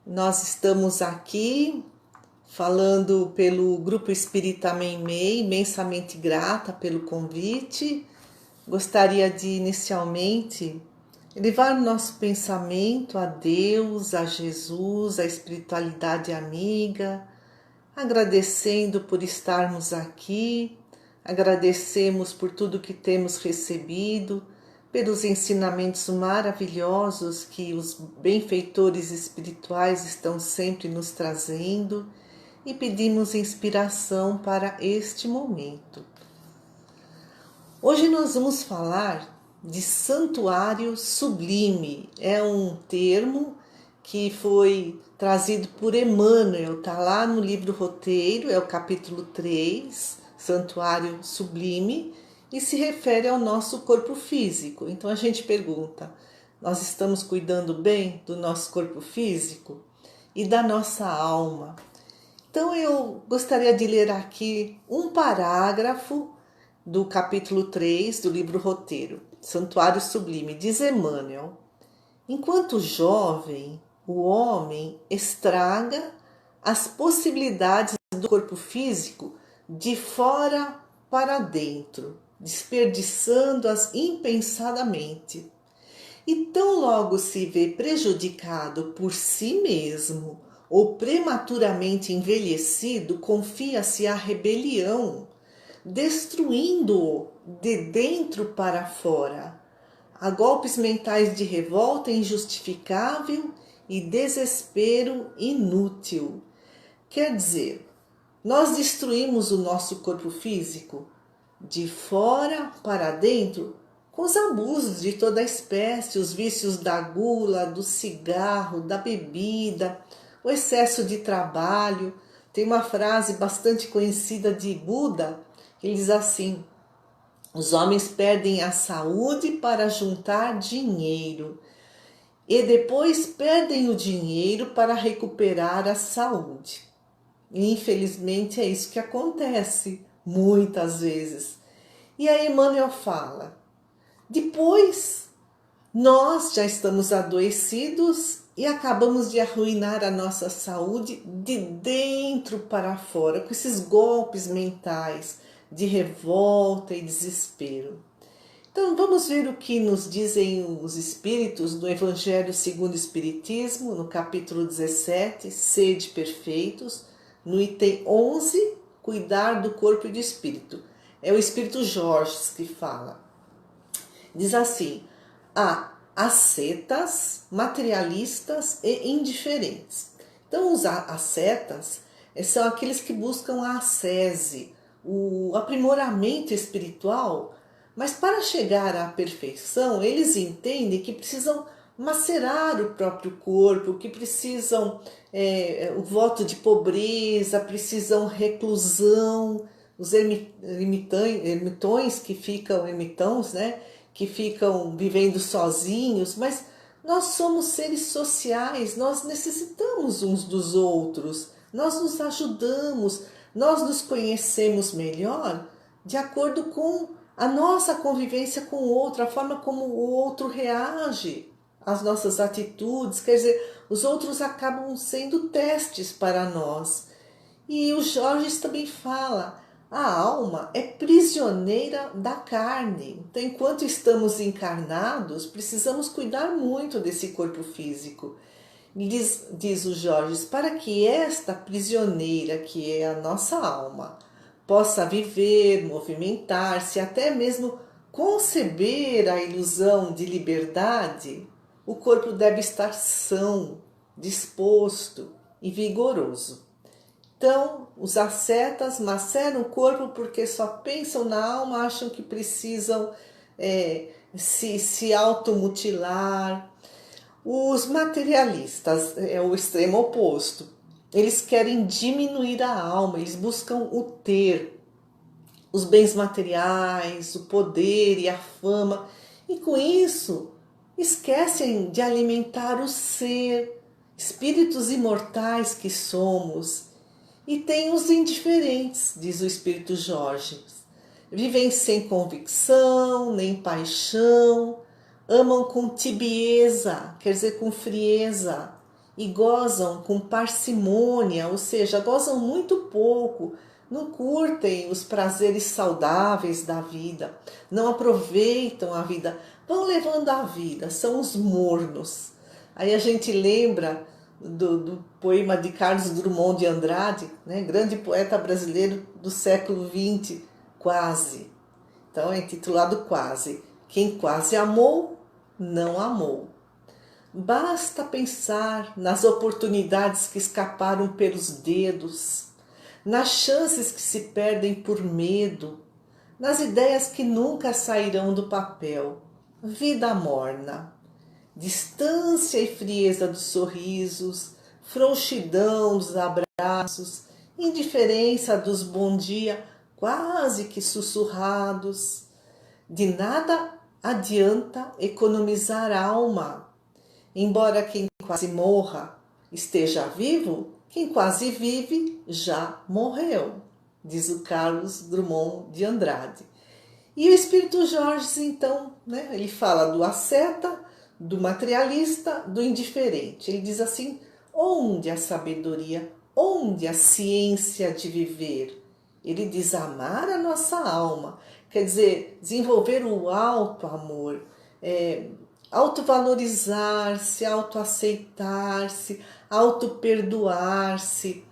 Nós estamos aqui falando pelo Grupo Espírita Meimei, imensamente grata pelo convite. Gostaria de inicialmente elevar nosso pensamento a Deus, a Jesus, a espiritualidade amiga, agradecendo por estarmos aqui, agradecemos por tudo que temos recebido, pelos ensinamentos maravilhosos que os benfeitores espirituais estão sempre nos trazendo e pedimos inspiração para este momento. Hoje nós vamos falar de santuário sublime. É um termo que foi trazido por Emmanuel, está lá no livro Roteiro, é o capítulo 3, Santuário Sublime, e se refere ao nosso corpo físico. Então a gente pergunta, nós estamos cuidando bem do nosso corpo físico e da nossa alma? Então eu gostaria de ler aqui um parágrafo do capítulo 3 do livro Roteiro, Santuário Sublime. Diz Emmanuel: enquanto jovem, o homem estraga as possibilidades do corpo físico de fora para dentro, desperdiçando-as impensadamente. E tão logo se vê prejudicado por si mesmo ou prematuramente envelhecido, confia-se à rebelião, destruindo-o de dentro para fora, a golpes mentais de revolta injustificável e desespero inútil. Quer dizer, nós destruímos o nosso corpo físico de fora para dentro com os abusos de toda a espécie, os vícios da gula, do cigarro, da bebida, o excesso de trabalho. Tem uma frase bastante conhecida de Buda, que diz assim: os homens perdem a saúde para juntar dinheiro e depois perdem o dinheiro para recuperar a saúde. E infelizmente é isso que acontece muitas vezes. E aí Emmanuel fala: depois nós já estamos adoecidos e acabamos de arruinar a nossa saúde de dentro para fora, com esses golpes mentais de revolta e desespero. Então vamos ver o que nos dizem os Espíritos do Evangelho segundo o Espiritismo, no capítulo 17, Sede Perfeitos, no item 11, Cuidar do Corpo e do Espírito. É o Espírito Jorge que fala. Diz assim: há ascetas, materialistas e indiferentes. Então os ascetas são aqueles que buscam a ascese, o aprimoramento espiritual, mas para chegar à perfeição, eles entendem que precisam macerar o próprio corpo, que precisam o voto de pobreza, precisam reclusão, os ermitões que ficam, ermitãos, né, que ficam vivendo sozinhos, mas nós somos seres sociais, nós necessitamos uns dos outros, nós nos ajudamos, nós nos conhecemos melhor de acordo com a nossa convivência com o outro, a forma como o outro reage às nossas atitudes. Quer dizer, os outros acabam sendo testes para nós. E o Jorge também fala: a alma é prisioneira da carne. Então, enquanto estamos encarnados, precisamos cuidar muito desse corpo físico. Diz o Jorge, para que esta prisioneira, que é a nossa alma, possa viver, movimentar-se, até mesmo conceber a ilusão de liberdade, o corpo deve estar são, disposto e vigoroso. Então, os ascetas maceram o corpo porque só pensam na alma, acham que precisam se automutilar. Os materialistas é o extremo oposto. Eles querem diminuir a alma, eles buscam o ter, os bens materiais, o poder e a fama. E com isso, esquecem de alimentar o ser, espíritos imortais que somos. E tem os indiferentes, diz o Espírito Jorge. Vivem sem convicção, nem paixão, amam com tibieza, quer dizer, com frieza, e gozam com parcimônia, ou seja, gozam muito pouco, não curtem os prazeres saudáveis da vida, não aproveitam a vida, vão levando a vida, são os mornos. Aí a gente lembra do poema de Carlos Drummond de Andrade, né, grande poeta brasileiro do século XX, Quase. Então é intitulado Quase. Quem quase amou, não amou. Basta pensar nas oportunidades que escaparam pelos dedos, nas chances que se perdem por medo, nas ideias que nunca sairão do papel. Vida morna, distância e frieza dos sorrisos, frouxidão dos abraços, indiferença dos bom dia quase que sussurrados. De nada adianta economizar alma. Embora quem quase morra esteja vivo, quem quase vive já morreu, diz o Carlos Drummond de Andrade. E o Espírito Jorge, então, né, ele fala do asceta, do materialista, do indiferente. Ele diz assim: onde a sabedoria, onde a ciência de viver? Ele diz amar a nossa alma, quer dizer, desenvolver o alto amor, autovalorizar-se, autoaceitar-se, autoperdoar-se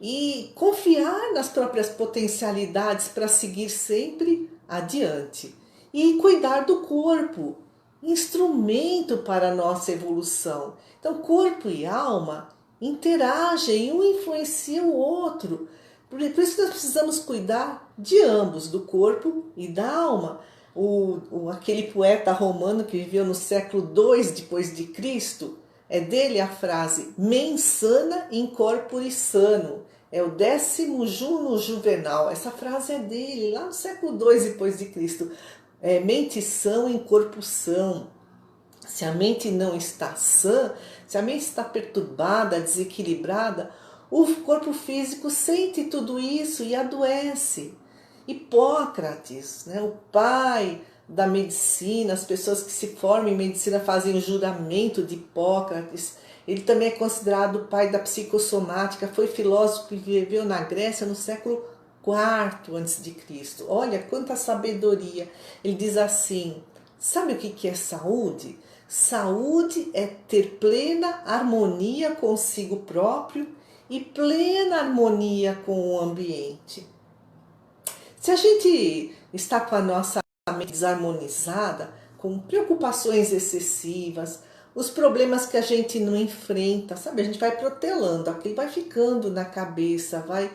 e confiar nas próprias potencialidades para seguir sempre adiante. E cuidar do corpo, instrumento para a nossa evolução. Então, corpo e alma interagem, um influencia o outro. Por isso que nós precisamos cuidar de ambos, do corpo e da alma. Aquele poeta romano que viveu no século II depois de Cristo, é dele a frase mens sana in corpore sano. É o 10º Juno Juvenal. Essa frase é dele, lá no século II depois de Cristo. Mente sã em corpo são. Se a mente não está sã, se a mente está perturbada, desequilibrada, o corpo físico sente tudo isso e adoece. Hipócrates, né, o pai da medicina, as pessoas que se formam em medicina fazem o juramento de Hipócrates. Ele também é considerado o pai da psicossomática, foi filósofo que viveu na Grécia no século IV a.C. Olha quanta sabedoria. Ele diz assim: sabe o que é saúde? Saúde é ter plena harmonia consigo próprio e plena harmonia com o ambiente. Se a gente está com a nossa mente desarmonizada, com preocupações excessivas, os problemas que a gente não enfrenta, sabe? A gente vai protelando, aquilo vai ficando na cabeça, vai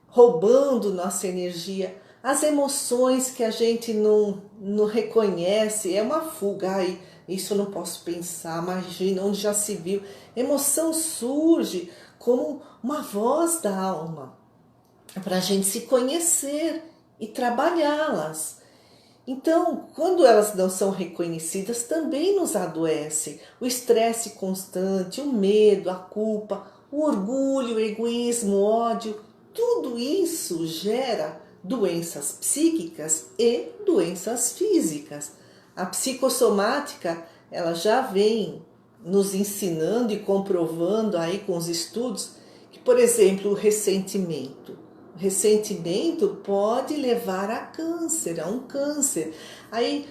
roubando nossa energia. As emoções que a gente não reconhece, é uma fuga. Ai, isso eu não posso pensar, imagina, onde já se viu. Emoção surge como uma voz da alma, para a gente se conhecer e trabalhá-las. Então, quando elas não são reconhecidas, também nos adoecem. O estresse constante, o medo, a culpa, o orgulho, o egoísmo, o ódio, tudo isso gera doenças psíquicas e doenças físicas. A psicossomática, ela já vem nos ensinando e comprovando aí com os estudos que, por exemplo, o ressentimento. O ressentimento pode levar a câncer, a um câncer. Aí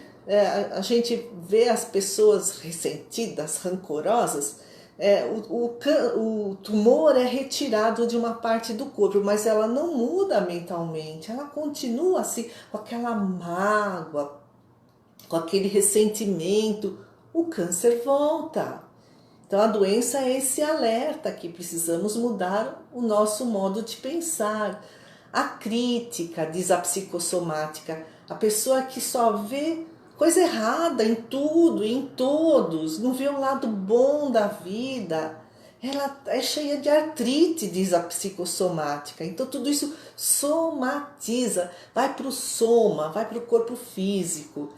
a gente vê as pessoas ressentidas, rancorosas, o tumor é retirado de uma parte do corpo, mas ela não muda mentalmente, ela continua assim, com aquela mágoa, com aquele ressentimento, o câncer volta. Então a doença é esse alerta que precisamos mudar o nosso modo de pensar. A crítica, diz a psicossomática, a pessoa que só vê coisa errada em tudo, em todos, não vê o lado bom da vida, ela é cheia de artrite, diz a psicossomática. Então tudo isso somatiza, vai para o soma, vai para o corpo físico.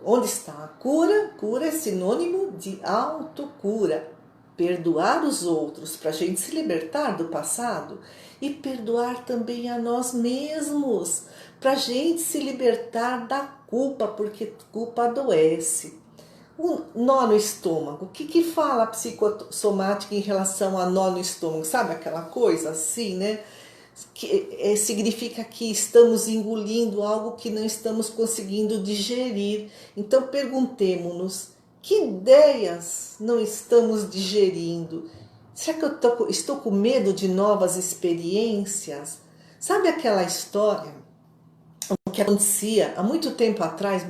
Onde está a cura? Cura é sinônimo de autocura. Perdoar os outros para a gente se libertar do passado e perdoar também a nós mesmos, para a gente se libertar da culpa, porque culpa adoece. O nó no estômago, o que fala a psicossomática em relação a nó no estômago? Sabe aquela coisa assim, né? Que significa que estamos engolindo algo que não estamos conseguindo digerir. Então perguntemos-nos, que ideias não estamos digerindo? Será que estou com medo de novas experiências? Sabe aquela história que acontecia há muito tempo atrás?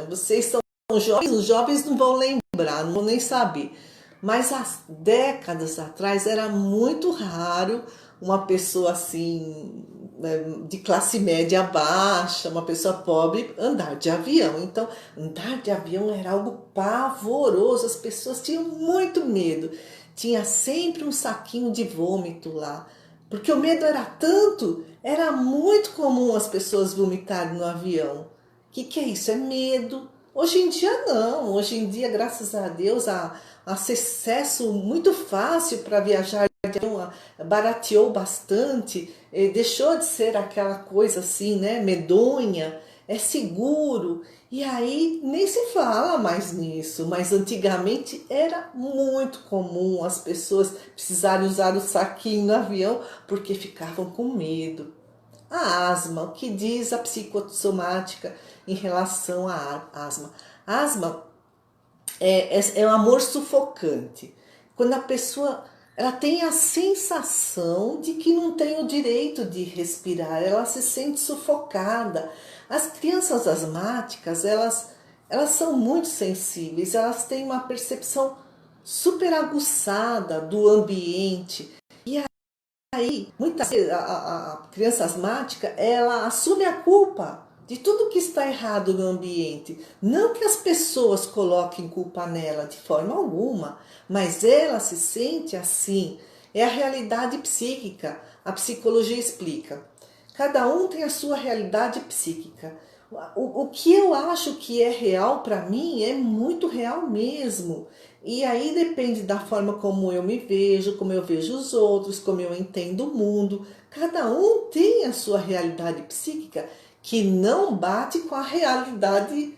Vocês são jovens, os jovens não vão lembrar, não vão nem saber. Mas há décadas atrás era muito raro uma pessoa assim, de classe média baixa, uma pessoa pobre, andar de avião. Então, andar de avião era algo pavoroso, as pessoas tinham muito medo. Tinha sempre um saquinho de vômito lá, porque o medo era tanto, era muito comum as pessoas vomitarem no avião. O que é isso? É medo. Hoje em dia não, hoje em dia, graças a Deus, há acesso muito fácil para viajar, barateou bastante, deixou de ser aquela coisa assim, né, medonha, é seguro. E aí nem se fala mais nisso, mas antigamente era muito comum as pessoas precisarem usar o saquinho no avião porque ficavam com medo. A asma, o que diz a psicossomática em relação à asma? A asma é um amor sufocante. Quando a pessoa ela tem a sensação de que não tem o direito de respirar, ela se sente sufocada. As crianças asmáticas, elas são muito sensíveis, elas têm uma percepção super aguçada do ambiente. E aí, muitas vezes, a criança asmática, ela assume a culpa de tudo que está errado no ambiente. Não que as pessoas coloquem culpa nela de forma alguma, mas ela se sente assim. É a realidade psíquica. A psicologia explica. Cada um tem a sua realidade psíquica. O que eu acho que é real para mim é muito real mesmo. E aí depende da forma como eu me vejo, como eu vejo os outros, como eu entendo o mundo. Cada um tem a sua realidade psíquica que não bate com a realidade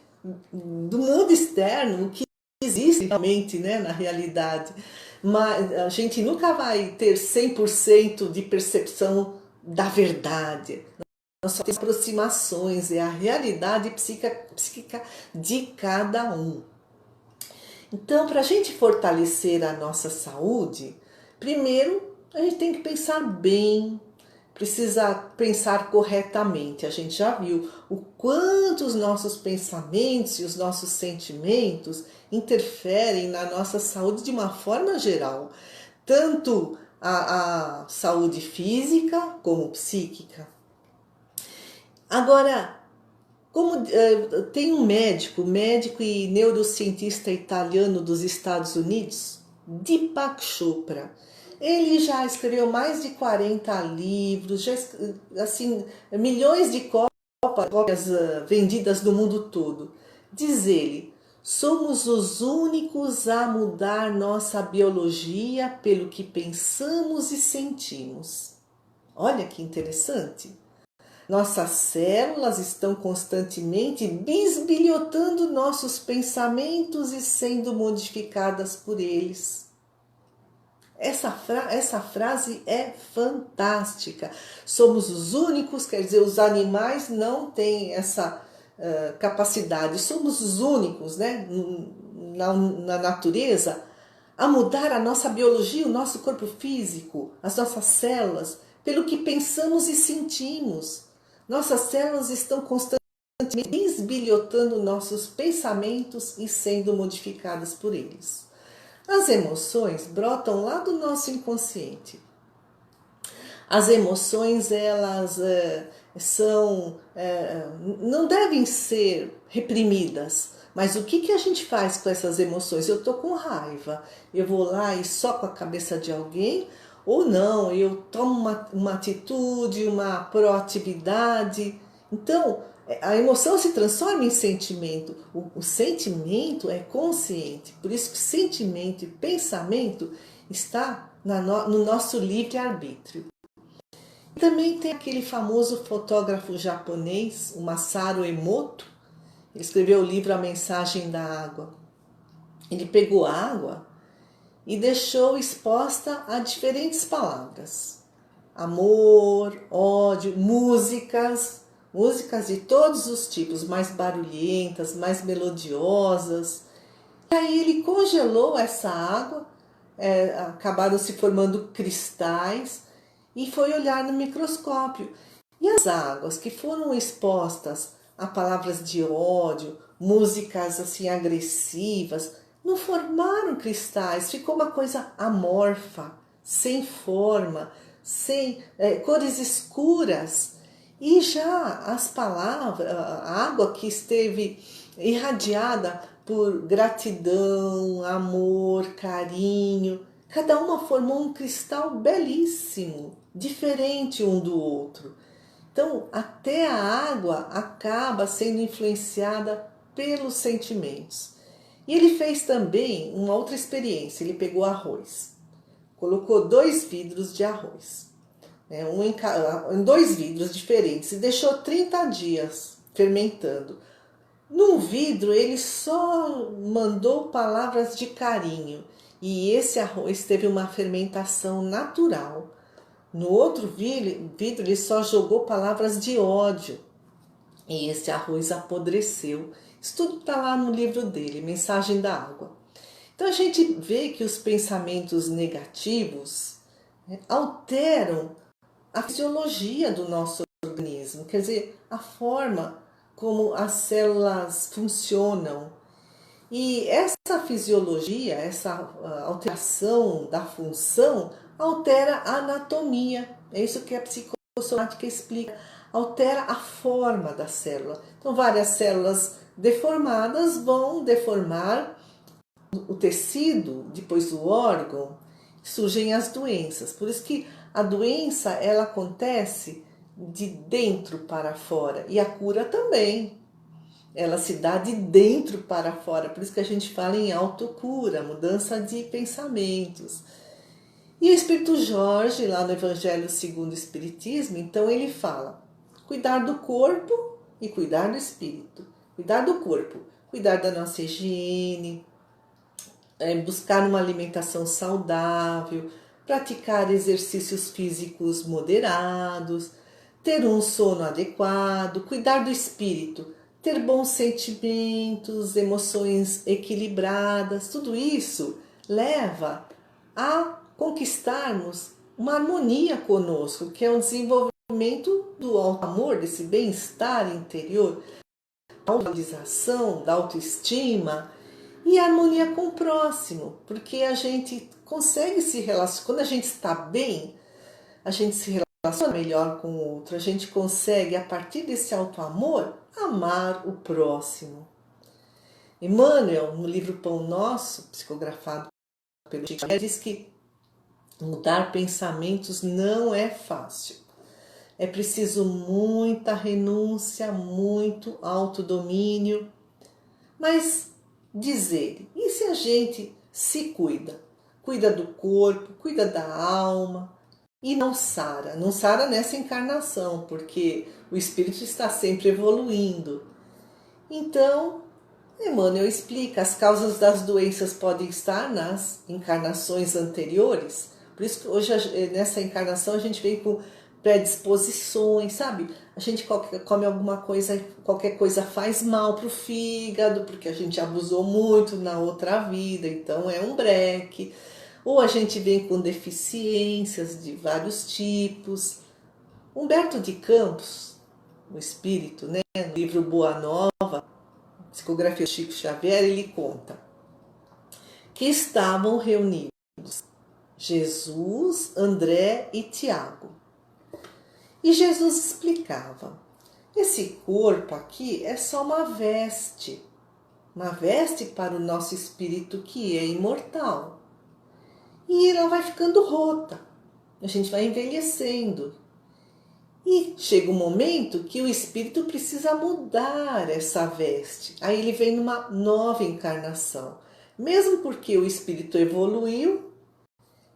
do mundo externo, o que existe realmente, né, na realidade. Mas a gente nunca vai ter 100% de percepção da verdade. Nós só temos aproximações, é a realidade psíquica de cada um. Então, para a gente fortalecer a nossa saúde, primeiro a gente tem que pensar bem, precisa pensar corretamente. A gente já viu o quanto os nossos pensamentos e os nossos sentimentos interferem na nossa saúde de uma forma geral, tanto a saúde física como psíquica. Agora, como tem um médico e neurocientista italiano dos Estados Unidos, Deepak Chopra. Ele já escreveu mais de 40 livros, já, assim, milhões de cópias vendidas no mundo todo. Diz ele, somos os únicos a mudar nossa biologia pelo que pensamos e sentimos. Olha que interessante. Nossas células estão constantemente bisbilhotando nossos pensamentos e sendo modificadas por eles. Essa frase é fantástica. Somos os únicos, quer dizer, os animais não têm essa capacidade. Somos os únicos, né, na natureza a mudar a nossa biologia, o nosso corpo físico, as nossas células, pelo que pensamos e sentimos. Nossas células estão constantemente bisbilhotando nossos pensamentos e sendo modificadas por eles. As emoções brotam lá do nosso inconsciente. As emoções, elas não devem ser reprimidas. Mas o que a gente faz com essas emoções? Eu estou com raiva, eu vou lá e soco a cabeça de alguém, ou não, eu tomo uma atitude, uma proatividade. Então, a emoção se transforma em sentimento. O sentimento é consciente. Por isso que sentimento e pensamento está no nosso livre-arbítrio. Também tem aquele famoso fotógrafo japonês, o Masaru Emoto. Ele escreveu o livro A Mensagem da Água. Ele pegou a água e deixou exposta a diferentes palavras. Amor, ódio, músicas de todos os tipos, mais barulhentas, mais melodiosas. E aí ele congelou essa água, acabaram se formando cristais e foi olhar no microscópio. E as águas que foram expostas a palavras de ódio, músicas assim agressivas, não formaram cristais, ficou uma coisa amorfa, sem forma, sem cores escuras. E já as palavras, a água que esteve irradiada por gratidão, amor, carinho, cada uma formou um cristal belíssimo, diferente um do outro. Então, até a água acaba sendo influenciada pelos sentimentos. E ele fez também uma outra experiência. Ele pegou arroz, colocou 2 vidros de arroz, em 2 vidros diferentes, e deixou 30 dias fermentando. Num vidro ele só mandou palavras de carinho, e esse arroz teve uma fermentação natural. No outro vidro ele só jogou palavras de ódio, e esse arroz apodreceu. Isso tudo está lá no livro dele, Mensagem da Água. Então a gente vê que os pensamentos negativos alteram a fisiologia do nosso organismo, quer dizer, a forma como as células funcionam. E essa fisiologia, essa alteração da função, altera a anatomia. É isso que a psicossomática explica. Altera a forma da célula. Então, várias células deformadas vão deformar o tecido, depois o órgão, surgem as doenças. Por isso que a doença, ela acontece de dentro para fora, e a cura também. Ela se dá de dentro para fora, por isso que a gente fala em autocura, mudança de pensamentos. E o Espírito Jorge, lá no Evangelho segundo o Espiritismo, então ele fala: cuidar do corpo e cuidar do espírito. Cuidar do corpo, cuidar da nossa higiene, buscar uma alimentação saudável, praticar exercícios físicos moderados, ter um sono adequado, cuidar do espírito, ter bons sentimentos, emoções equilibradas. Tudo isso leva a conquistarmos uma harmonia conosco, que é um desenvolvimento do amor, desse bem-estar interior, da autorização, da autoestima e a harmonia com o próximo, porque a gente consegue se relacionar. Quando a gente está bem, a gente se relaciona melhor com o outro, a gente consegue, a partir desse auto-amor, amar o próximo. Emmanuel, no livro Pão Nosso, psicografado pelo Chico Xavier, diz que mudar pensamentos não é fácil. É preciso muita renúncia, muito autodomínio. Mas, diz ele, e se a gente se cuida? Cuida do corpo, cuida da alma e não sara. Não sara nessa encarnação, porque o espírito está sempre evoluindo. Então, Emmanuel explica, as causas das doenças podem estar nas encarnações anteriores. Por isso que hoje, nessa encarnação, a gente vem com predisposições, sabe? A gente come alguma coisa, qualquer coisa faz mal para o fígado, porque a gente abusou muito na outra vida, então é um breque. Ou a gente vem com deficiências de vários tipos. Humberto de Campos, o espírito, né, no livro Boa Nova, psicografia de Chico Xavier, ele conta que estavam reunidos Jesus, André e Tiago. E Jesus explicava: esse corpo aqui é só uma veste para o nosso espírito que é imortal. E ela vai ficando rota, a gente vai envelhecendo. E chega um momento que o espírito precisa mudar essa veste. Aí ele vem numa nova encarnação. Mesmo porque o espírito evoluiu,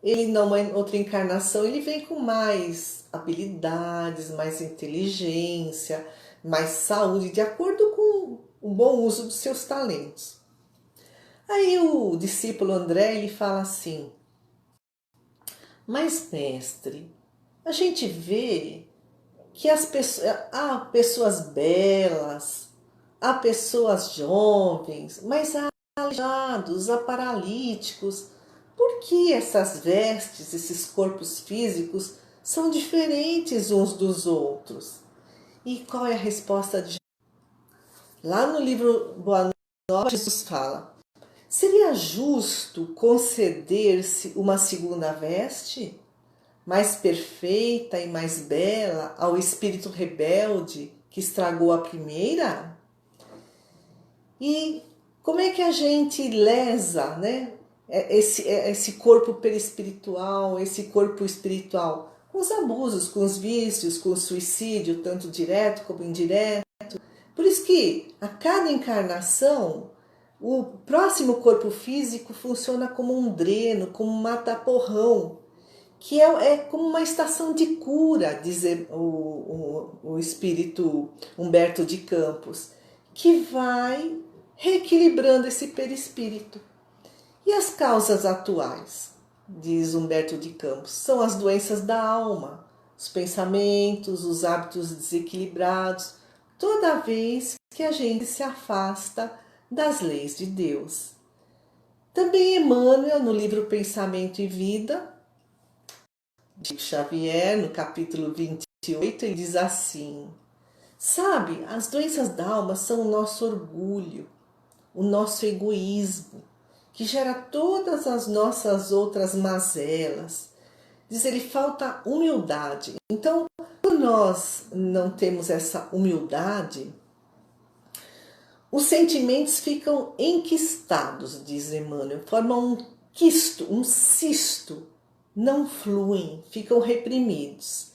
ele numa outra encarnação ele vem com mais habilidades, mais inteligência, mais saúde, de acordo com um bom uso dos seus talentos. Aí o discípulo André ele fala assim: mas mestre, a gente vê que há pessoas belas, há pessoas jovens, mas há aleijados, há paralíticos. Por que essas vestes, esses corpos físicos são diferentes uns dos outros? E qual é a resposta de Jesus? Lá no livro Boa Nova, Jesus fala: seria justo conceder-se uma segunda veste, mais perfeita e mais bela, ao espírito rebelde que estragou a primeira? E como é que a gente lesa, né, esse corpo perispiritual, esse corpo espiritual? Com os abusos, com os vícios, com o suicídio, tanto direto como indireto. Por isso que a cada encarnação, o próximo corpo físico funciona como um dreno, como um mata-porrão, que é como uma estação de cura, diz o espírito Humberto de Campos, que vai reequilibrando esse perispírito. E as causas atuais, diz Humberto de Campos, são as doenças da alma, os pensamentos, os hábitos desequilibrados, toda vez que a gente se afasta das leis de Deus. Também Emmanuel, no livro Pensamento e Vida, de Xavier, no capítulo 28, ele diz assim: sabe, as doenças da alma são o nosso orgulho, o nosso egoísmo, que gera todas as nossas outras mazelas. Diz ele, falta humildade. Então, quando nós não temos essa humildade, os sentimentos ficam enquistados, diz Emmanuel, formam um quisto, um cisto, não fluem, ficam reprimidos.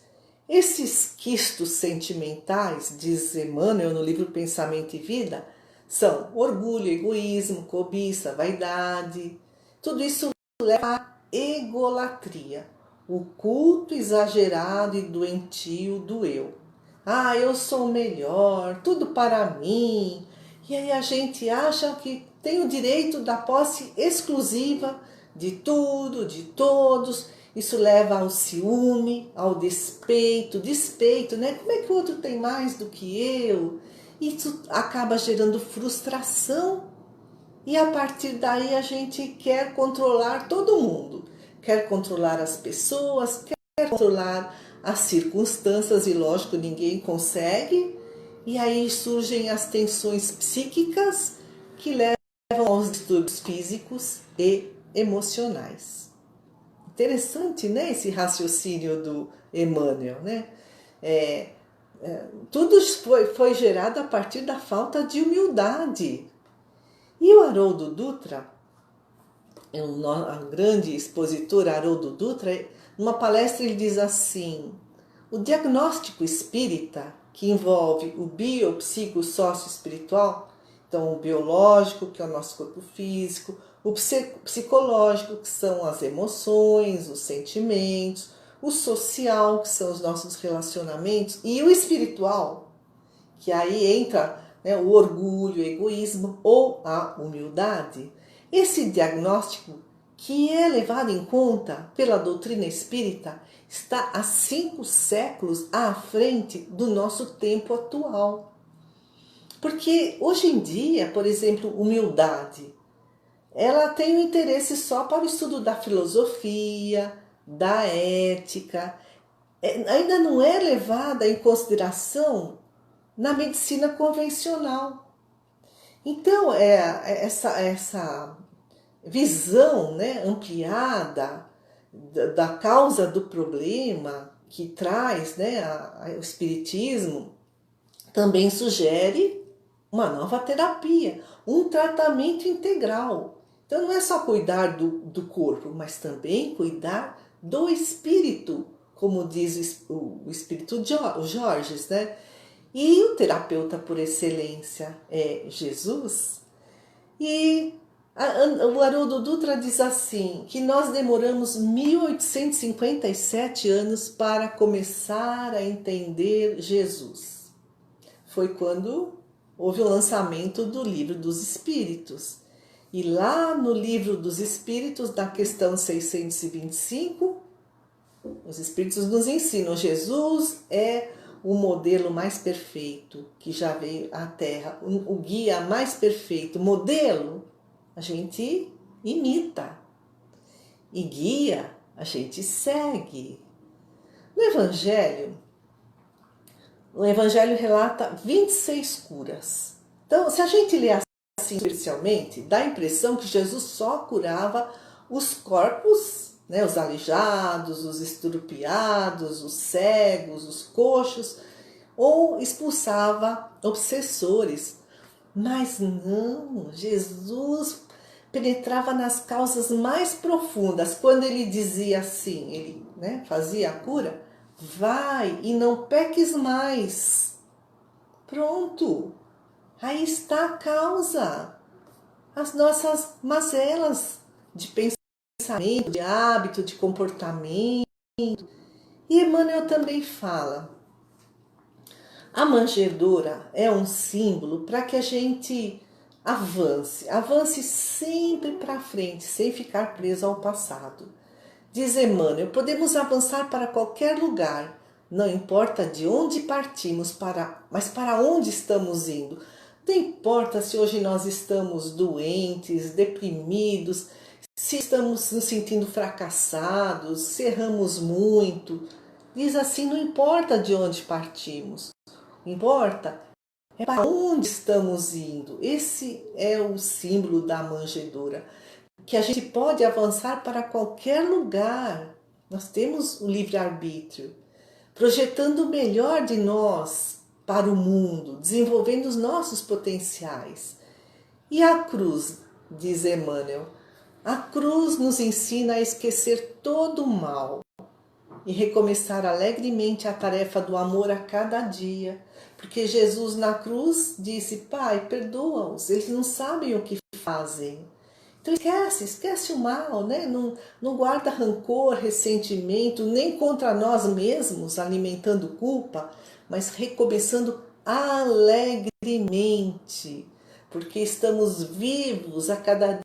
Esses quistos sentimentais, diz Emmanuel no livro Pensamento e Vida, são orgulho, egoísmo, cobiça, vaidade. Tudo isso leva à egolatria, o culto exagerado e doentio do eu. Ah, eu sou o melhor, tudo para mim. E aí a gente acha que tem o direito da posse exclusiva de tudo, de todos. Isso leva ao ciúme, ao despeito, né? Como é que o outro tem mais do que eu? Isso acaba gerando frustração e a partir daí a gente quer controlar todo mundo. Quer controlar as pessoas, quer controlar as circunstâncias e lógico ninguém consegue. E aí surgem as tensões psíquicas que levam aos distúrbios físicos e emocionais. Interessante, né, esse raciocínio do Emmanuel, né? Tudo foi gerado a partir da falta de humildade. E o Haroldo Dutra, um grande expositor Haroldo Dutra, numa palestra ele diz assim: o diagnóstico espírita, que envolve o biopsico sócio-espiritual, então o biológico, que é o nosso corpo físico, o psicológico, que são as emoções, os sentimentos, o social, que são os nossos relacionamentos, e o espiritual, que aí entra, né, o orgulho, o egoísmo ou a humildade. Esse diagnóstico, que é levado em conta pela doutrina espírita, está há 5 séculos à frente do nosso tempo atual. Porque hoje em dia, por exemplo, humildade, ela tem um interesse só para o estudo da filosofia, da ética, ainda não é levada em consideração na medicina convencional. Então, essa visão, né, ampliada da causa do problema que traz, né, o espiritismo, também sugere uma nova terapia, um tratamento integral. Então não é só cuidar do corpo, mas também cuidar do espírito, como diz o espírito Jorges, né? E o terapeuta por excelência é Jesus. E o Haroldo Dutra diz assim, que nós demoramos 1857 anos para começar a entender Jesus. Foi quando houve o lançamento do Livro dos Espíritos. E lá no Livro dos Espíritos, na questão 625, os Espíritos nos ensinam: Jesus é o modelo mais perfeito que já veio à Terra, o guia mais perfeito. Modelo a gente imita e guia a gente segue. No Evangelho, o Evangelho relata 26 curas. Então, se a gente lê assim superficialmente, dá a impressão que Jesus só curava os corpos, né, os aleijados, os estrupiados, os cegos, os coxos, ou expulsava obsessores. Mas não, Jesus penetrava nas causas mais profundas. Quando ele dizia assim, ele, né, fazia a cura: vai e não peques mais. Pronto, aí está a causa. As nossas mazelas de pensamento, de hábito, de comportamento. E Emmanuel também fala: a manjedoura é um símbolo para que a gente avance sempre para frente, sem ficar preso ao passado. Diz Emmanuel: podemos avançar para qualquer lugar, não importa de onde partimos, mas para onde estamos indo. Não importa se hoje nós estamos doentes, deprimidos, se estamos nos sentindo fracassados, se erramos muito. Diz assim: não importa de onde partimos, importa é para onde estamos indo. Esse é o símbolo da manjedoura, que a gente pode avançar para qualquer lugar. Nós temos o livre-arbítrio, projetando o melhor de nós para o mundo, desenvolvendo os nossos potenciais. E a cruz, diz Emmanuel, a cruz nos ensina a esquecer todo o mal e recomeçar alegremente a tarefa do amor a cada dia. Porque Jesus na cruz disse: Pai, perdoa-os, eles não sabem o que fazem. Então esquece o mal, né? Não guarda rancor, ressentimento, nem contra nós mesmos, alimentando culpa, mas recomeçando alegremente, porque estamos vivos a cada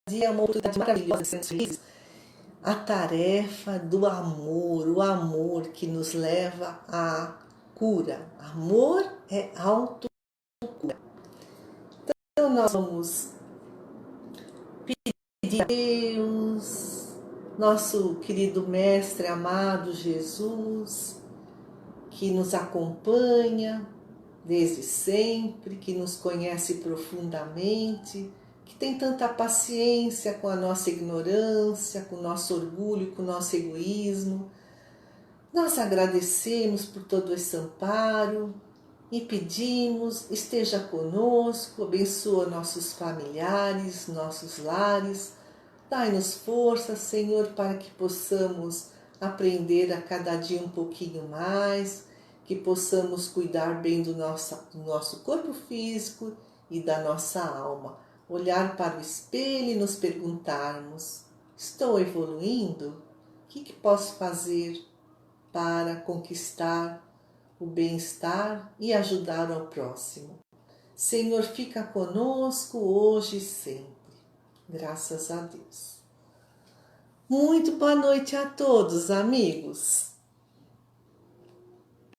dia, é uma oportunidade maravilhosa de sermos felizes. A tarefa do amor, o amor que nos leva à cura. Amor é autocura. Então nós vamos pedir a Deus, nosso querido Mestre amado Jesus, que nos acompanha desde sempre, que nos conhece profundamente, que tem tanta paciência com a nossa ignorância, com o nosso orgulho, com o nosso egoísmo. Nós agradecemos por todo esse amparo e pedimos: esteja conosco, abençoa nossos familiares, nossos lares. Dai-nos força, Senhor, para que possamos aprender a cada dia um pouquinho mais, que possamos cuidar bem do nosso corpo físico e da nossa alma. Olhar para o espelho e nos perguntarmos: estou evoluindo? O que posso fazer para conquistar o bem-estar e ajudar ao próximo? Senhor, fica conosco hoje e sempre. Graças a Deus. Muito boa noite a todos, amigos.